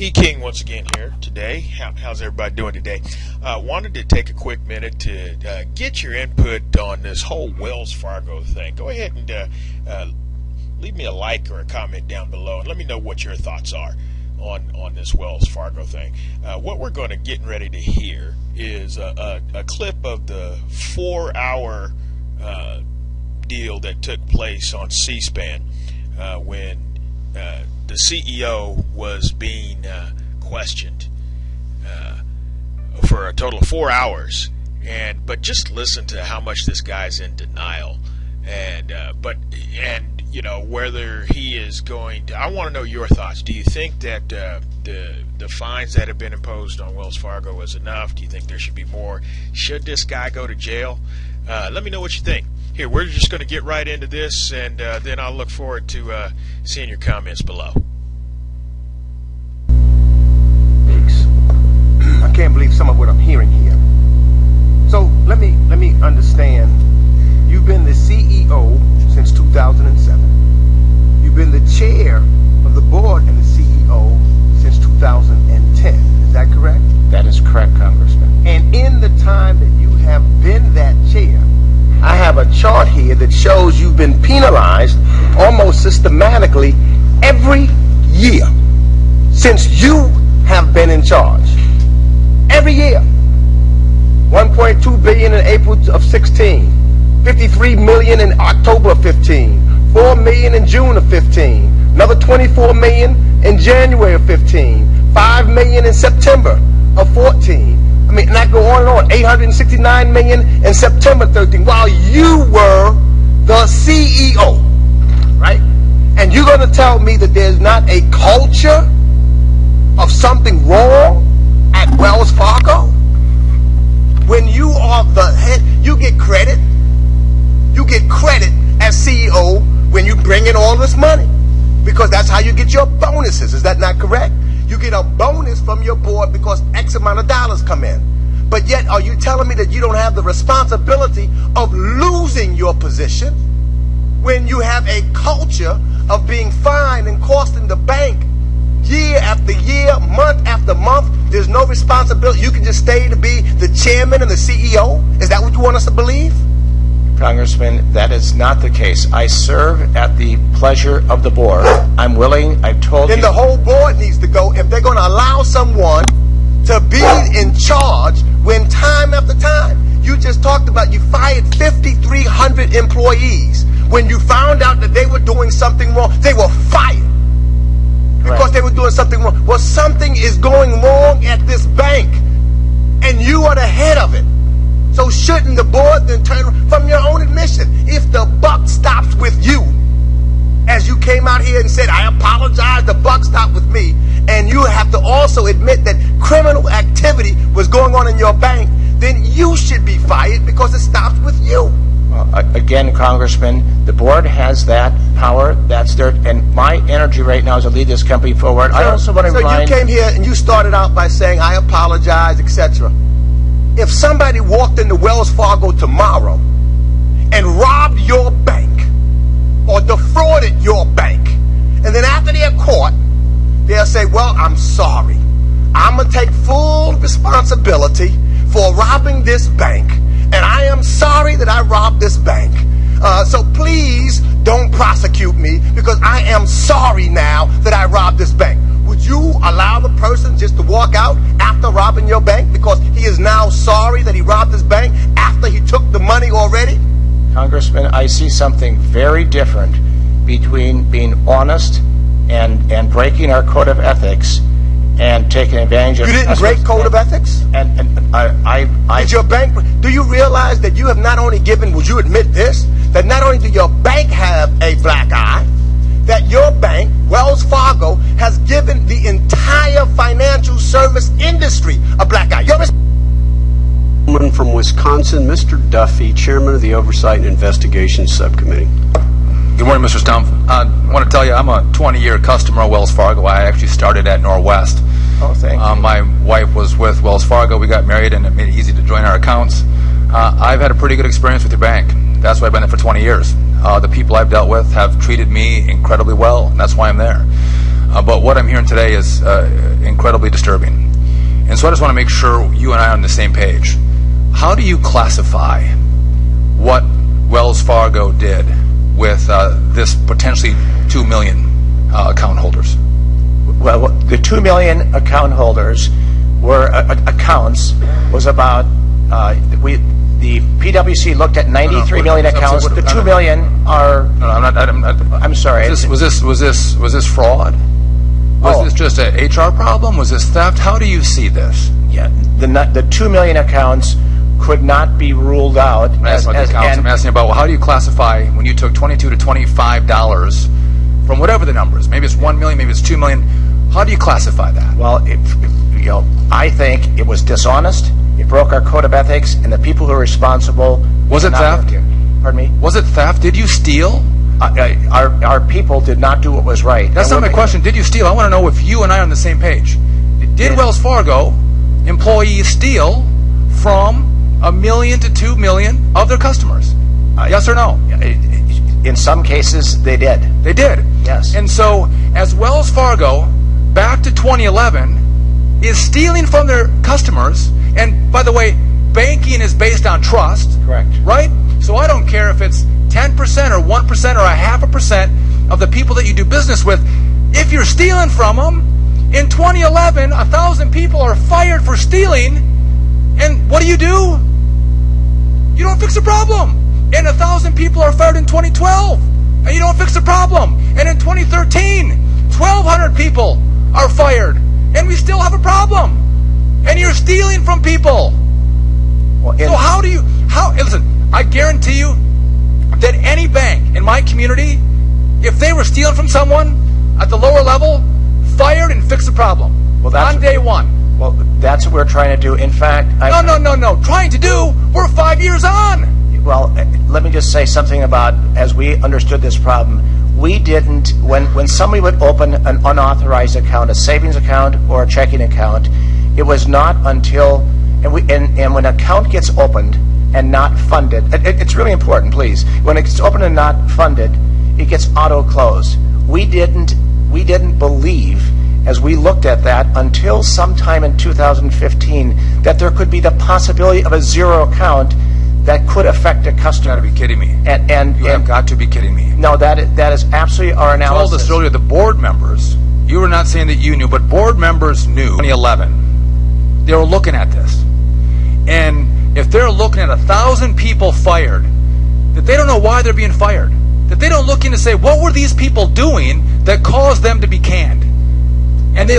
E. King once again here today. How's everybody doing today? Wanted to take a quick minute to get your input on this whole Wells Fargo thing. Go ahead and leave me a like or a comment down below and let me know what your thoughts are on this Wells Fargo thing. What we're going to get ready to hear is a clip of the 4-hour deal that took place on C-SPAN when the CEO was being questioned for a total of 4 hours, but just listen to how much this guy's in denial, and you know whether he is going to. I want to know your thoughts. Do you think that the fines that have been imposed on Wells Fargo is enough? Do you think there should be more? Should this guy go to jail? Let me know what you think. Here, we're just going to get right into this, and then I'll look forward to seeing your comments below. I can't believe some of what I'm hearing here. So let me understand. You've been the CEO since 2007. You've been the chair of the board and the CEO since 2010. Is that correct? That is correct, Congressman. And in the time that you have been that chair, I have a chart here that shows you've been penalized almost systematically every year since you have been in charge. Every year. 1.2 billion in April of 16, 53 million in October of 15, 4 million in June of 15, another 24 million in January of 15, 5 million in September of 14. I mean, and I go on and on. 869 million in September 13, while you were the CEO, right? And you're going to tell me that there's not a culture of something wrong at Wells Fargo? When you are the head, you get credit. You get credit as CEO when you bring in all this money, because that's how you get your bonuses. Is that not correct? You get a bonus from your board because X amount of dollars come in. But yet, are you telling me that you don't have the responsibility of losing your position when you have a culture of being fined and costing the bank year after year, month after month? There's no responsibility. You can just stay to be the chairman and the CEO? Is that what you want us to believe? Congressman, that is not the case. I serve at the pleasure of the board. I'm willing, I've told you. Then the whole board needs to go if they're going to allow someone to be in charge when time after time. You just talked about you fired 5,300 employees. When you found out that they were doing something wrong, they were fired. Because they were doing something wrong. Well, something is going wrong at this bank, and you are the head of it. So shouldn't the board then turn, from your own admission, if the buck stops with you, as you came out here and said, I apologize, the buck stopped with me, and you have to also admit that criminal activity was going on in your bank, then you should be fired because it stops with you. Well, again, Congressman, the board has that power. That's their, and my energy right now is to lead this company forward. I also want to remind. So you came here and you started out by saying, I apologize, etc. If somebody walked into Wells Fargo tomorrow and robbed your bank or defrauded your bank, and then after they're caught, they'll say, well, I'm sorry. I'm going to take full responsibility for robbing this bank, and I am sorry that I robbed this bank. So please don't prosecute me because I am sorry now that I robbed this bank. Would you allow the person just to walk out after robbing your bank because he is now sorry that he robbed his bank after he took the money already? Congressman, I see something very different between being honest and breaking our code of ethics and taking advantage of. You didn't break code of ethics? And I did your bank? Do you realize that you have not only given? Would you admit this? That not only do your bank have a black eye, that your bank, Wells Fargo, has given the entire financial service industry a black eye. Gentleman from Wisconsin, Mr. Duffy, Chairman of the Oversight and Investigations Subcommittee. Good morning, Mr. Stumpf. I want to tell you I'm a 20-year customer of Wells Fargo. I actually started at Norwest. Oh, thank you. My wife was with Wells Fargo. We got married, and it made it easy to join our accounts. I've had a pretty good experience with your bank. That's why I've been there for 20 years. The people I've dealt with have treated me incredibly well, and that's why I'm there. but what I'm hearing today is incredibly disturbing. And so I just want to make sure you and I are on the same page. How do you classify what Wells Fargo did with this potentially 2 million account holders? Well, the 2 million account holders were accounts was about the PwC looked at 93 million accounts. The 2 million are. No, I'm sorry. Was this fraud? Was this just an HR problem? Was this theft? How do you see this? Yeah, the 2 million accounts could not be ruled out. I'm asking about, well, how do you classify when you took $22 to $25 from whatever the number is? Maybe it's 1 million, maybe it's 2 million. How do you classify that? Well, I think it was dishonest. It broke our code of ethics, and the people who are responsible. Was it theft? Pardon me? Was it theft? Did you steal? Our people did not do what was right. That's not my question. Did you steal? I want to know if you and I are on the same page. Did Wells Fargo employees steal from 1 million to 2 million of their customers? Yes or no? In some cases, they did. They did? Yes. And so, as Wells Fargo, back to 2011, is stealing from their customers, and by the way, banking is based on trust. Correct. Right? So I don't care if it's 10% or 1% or 0.5% of the people that you do business with. If you're stealing from them, in 2011, 1,000 people are fired for stealing, and what do? You don't fix the problem. And 1,000 people are fired in 2012, and you don't fix the problem. And in 2013, 1,200 people are fired, and we still have a problem. And you're stealing from people. Well, so listen, I guarantee you that any bank in my community, if they were stealing from someone at the lower level, fired and fixed the problem. Well, on day one. Well, that's what we're trying to do. In fact, No. Trying to do? We're 5 years on. Well, let me just say something about, as we understood this problem, we didn't, when somebody would open an unauthorized account, a savings account or a checking account, it was not until, and when an account gets opened and not funded, it's really important, please, when it gets opened and not funded, it gets auto-closed. We didn't believe, as we looked at that, until sometime in 2015, that there could be the possibility of a zero account that could affect a customer. You've got to be kidding me. You have got to be kidding me. No, that is absolutely our analysis. I told us earlier, the board members, you were not saying that you knew, but board members knew. 2011, they were looking at this. And if they're looking at 1,000 people fired, that they don't know why they're being fired, that they don't look in to say, what were these people doing that caused them to be canned? And they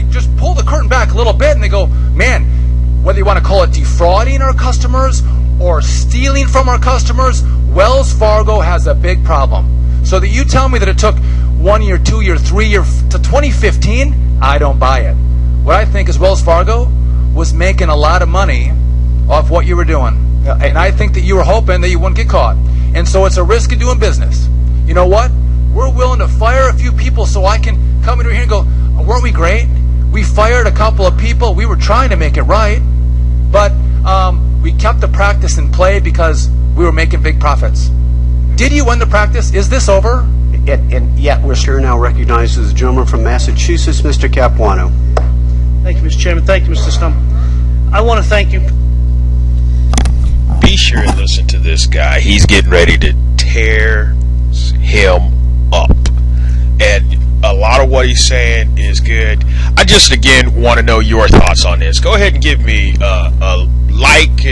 just pull the curtain back a little bit and they go, man, whether you want to call it defrauding our customers or stealing from our customers, Wells Fargo has a big problem. So that you tell me that it took 1 year, 2 year, 3 year to 2015, I don't buy it. What I think is Wells Fargo was making a lot of money off what you were doing. And I think that you were hoping that you wouldn't get caught. And so it's a risk of doing business. You know what? We're willing to fire a few people so I can come in here and go, weren't we great? We fired a couple of people. We were trying to make it right. But we kept the practice in play because we were making big profits. Did you win the practice? Is this over? We're Chair now recognizes the gentleman from Massachusetts, Mr. Capuano. Thank you, Mr. Chairman. Thank you, Mr. Stumpf. I want to thank you. Be sure and listen to this guy. He's getting ready to tear him up. And a lot of what he's saying is good. I just, again, want to know your thoughts on this. Go ahead and give me a like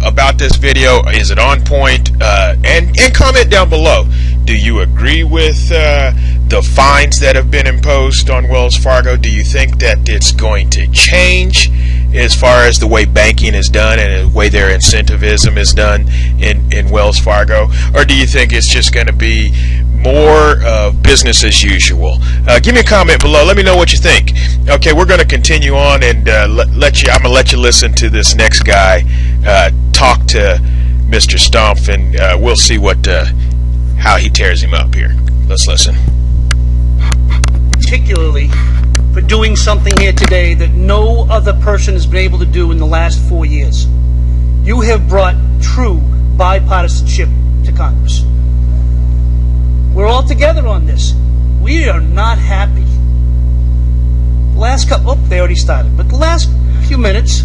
about this video. Is it on point? And comment down below. Do you agree with the fines that have been imposed on Wells Fargo? Do you think that it's going to change as far as the way banking is done and the way their incentivism is done in Wells Fargo? Or do you think it's just going to be more business as usual? Give me a comment below. Let me know what you think. Okay, we're going to continue on and I'm going to let you listen to this next guy talk to Mr. Stumpf, and we'll see how he tears him up here. Let's listen. Particularly for doing something here today that no other person has been able to do in the last 4 years. You have brought true bipartisanship to Congress. We're all together on this. We are not happy last couple, they already started, but the last few minutes,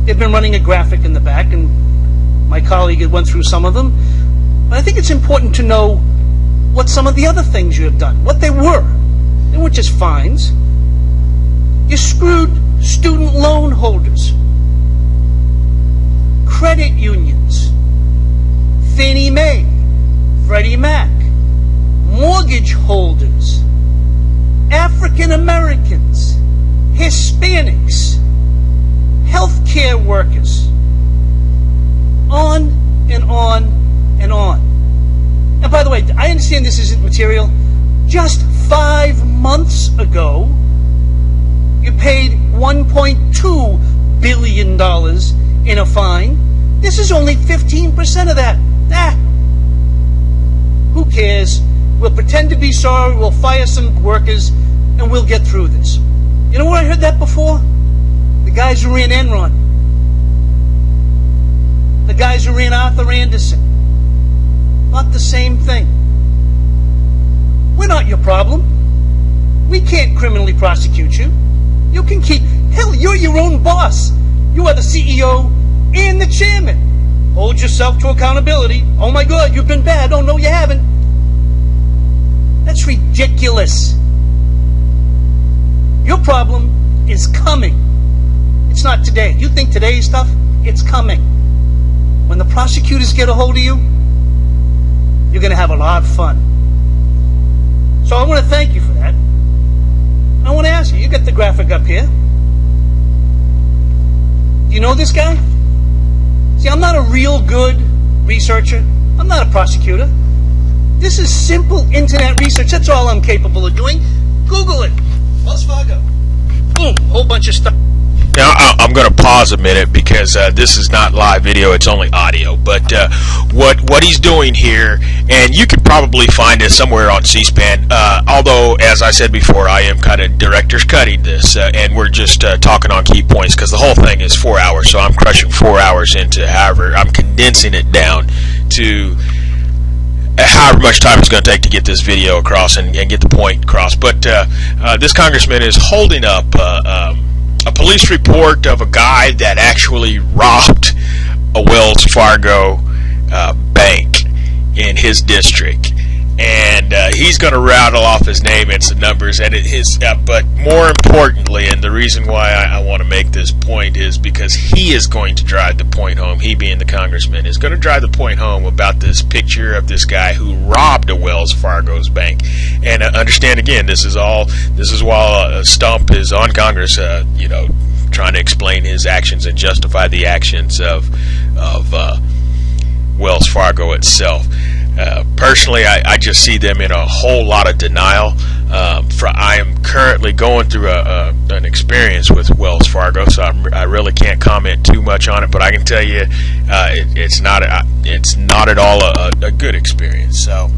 they've been running a graphic in the back, and my colleague had went through some of them. But I think it's important to know what some of the other things you have done, what they were. They weren't just fines. You screwed student loan holders, credit unions, Fannie Mae, Freddie Mac, mortgage holders, African Americans, Hispanics, healthcare workers, on and on and on. And by the way, I understand this isn't material. Just 5 months ago, you paid $1.2 billion in a fine. This is only 15% of that. Who cares? We'll pretend to be sorry, we'll fire some workers, and we'll get through this. You know where I heard that before? The guys who ran Enron. The guys who ran Arthur Anderson. Not the same thing. We're not your problem. We can't criminally prosecute you. You can keep... Hell, you're your own boss. You are the CEO and the chairman. Hold yourself to accountability. Oh my God, you've been bad. Oh no, you haven't. That's ridiculous. Your problem is coming. It's not today. You think today's stuff? It's coming. When the prosecutors get a hold of you, you're going to have a lot of fun. So I want to thank you for that. I want to ask you, you got the graphic up here. Do you know this guy? See, I'm not a real good researcher. I'm not a prosecutor. This is simple internet research. That's all I'm capable of doing. Google it. Wells Fargo. Boom. Whole bunch of stuff. Now, I'm going to pause a minute because this is not live video, it's only audio. But what he's doing here, and you could probably find this somewhere on C-SPAN, although, as I said before, I am kind of director's cutting this, and we're just talking on key points because the whole thing is 4 hours, so I'm crushing 4 hours into however, I'm condensing it down to however much time it's going to take to get this video across and get the point across. But this congressman is holding up a police report of a guy that actually robbed a Wells Fargo bank in his district, and he's going to rattle off his name and some numbers, and but more importantly, and the reason why I want to make this point is because he is going to drive the point home. He, being the congressman, is going to drive the point home about this picture of this guy who robbed a Wells Fargo's bank. And understand again, this is while Stumpf is on Congress, trying to explain his actions and justify the actions of Wells Fargo itself. Personally, I just see them in a whole lot of denial. I am currently going through an experience with Wells Fargo, so I really can't comment too much on it. But I can tell you, it's not at all a good experience. So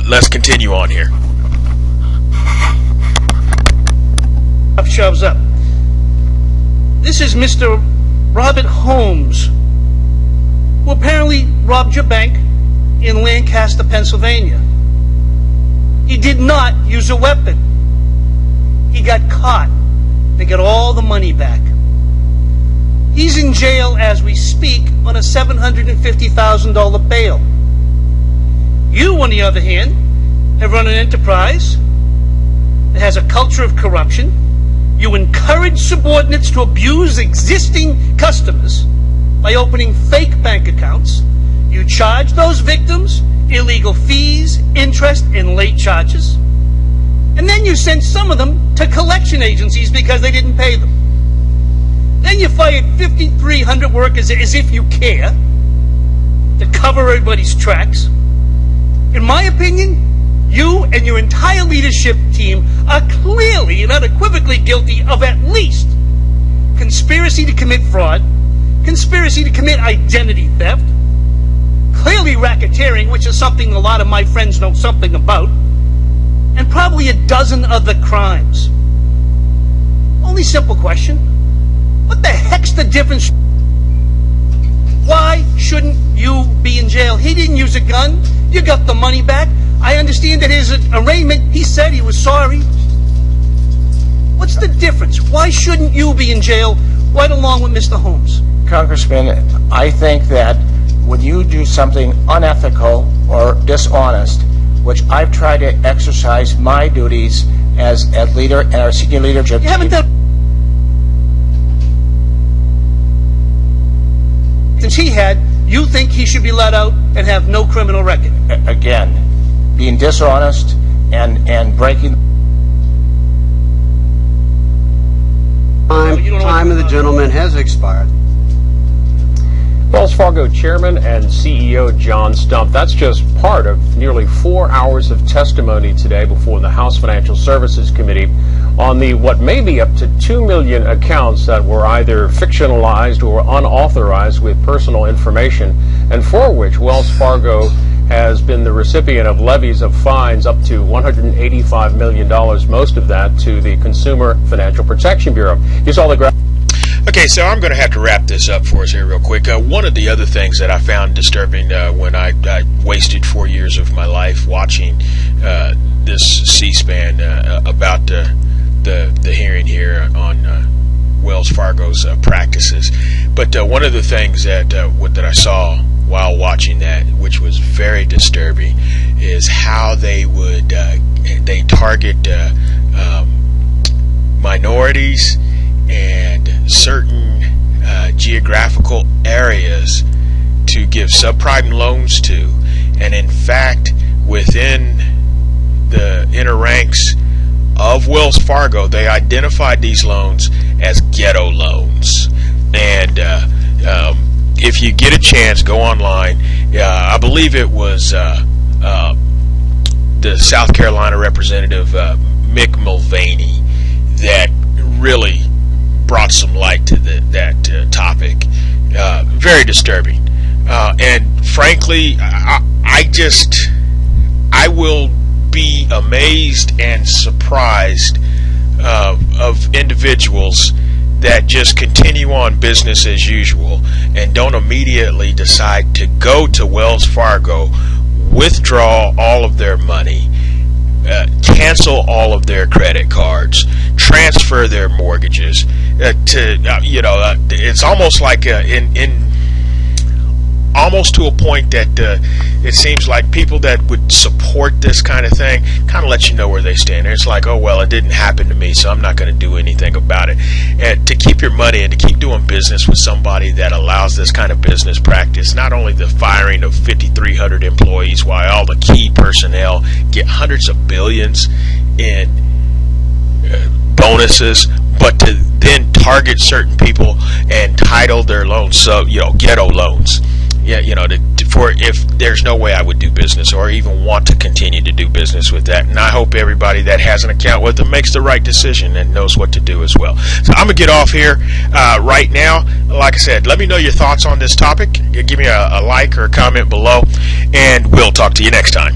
let's continue on here. Shoves up. This is Mr. Robert Holmes, who apparently robbed your bank in Lancaster, Pennsylvania. He did not use a weapon. He got caught. They got all the money back. He's in jail as we speak on a $750,000 bail. You, on the other hand, have run an enterprise that has a culture of corruption. You encourage subordinates to abuse existing customers by opening fake bank accounts. You charge those victims illegal fees, interest, and late charges. And then you send some of them to collection agencies because they didn't pay them. Then you fired 5,300 workers as if you care to cover everybody's tracks. In my opinion, you and your entire leadership team are clearly and unequivocally guilty of at least conspiracy to commit fraud, conspiracy to commit identity theft, clearly racketeering, which is something a lot of my friends know something about, and probably a dozen other crimes. Only simple question. What the heck's the difference? Why shouldn't you be in jail? He didn't use a gun. You got the money back. I understand that his arraignment, he said he was sorry. What's the difference? Why shouldn't you be in jail right along with Mr. Holmes? Congressman, I think that when you do something unethical or dishonest, which I've tried to exercise my duties as leader and our senior leadership You haven't team. done since he had. You think he should be let out and have no criminal record? Again, being dishonest and breaking. you don't know what Time of the you're gentleman has expired. Wells Fargo Chairman and CEO John Stumpf. That's just part of nearly 4 hours of testimony today before the House Financial Services Committee on the what may be up to 2 million accounts that were either fictionalized or unauthorized with personal information, and for which Wells Fargo has been the recipient of levies of fines up to $185 million, most of that to the Consumer Financial Protection Bureau. Here's all the Okay, so I'm going to have to wrap this up for us here real quick. One of the other things that I found disturbing when I wasted 4 years of my life watching this C-SPAN about the hearing here on Wells Fargo's practices. But one of the things that I saw while watching that, which was very disturbing, is how they would they target minorities and certain geographical areas to give subprime loans to, and in fact within the inner ranks of Wells Fargo they identified these loans as ghetto loans. And if you get a chance, go online. I believe it was the South Carolina representative Mick Mulvaney that really brought some light to that topic. Very disturbing, and frankly, I will be amazed and surprised of individuals that just continue on business as usual and don't immediately decide to go to Wells Fargo, withdraw all of their money, cancel all of their credit cards, transfer their mortgages it's almost like almost to a point that it seems like people that would support this kind of thing kind of let you know where they stand. It's like, oh well, it didn't happen to me, so I'm not going to do anything about it. And to keep your money and to keep doing business with somebody that allows this kind of business practice, not only the firing of 5,300 employees while all the key personnel get hundreds of billions in bonuses, but to then target certain people and title their loans ghetto loans. Yeah, for if there's no way I would do business or even want to continue to do business with that. And I hope everybody that has an account with them makes the right decision and knows what to do as well. So I'm gonna get off here right now. Like I said, let me know your thoughts on this topic. Give me a like or a comment below, and we'll talk to you next time.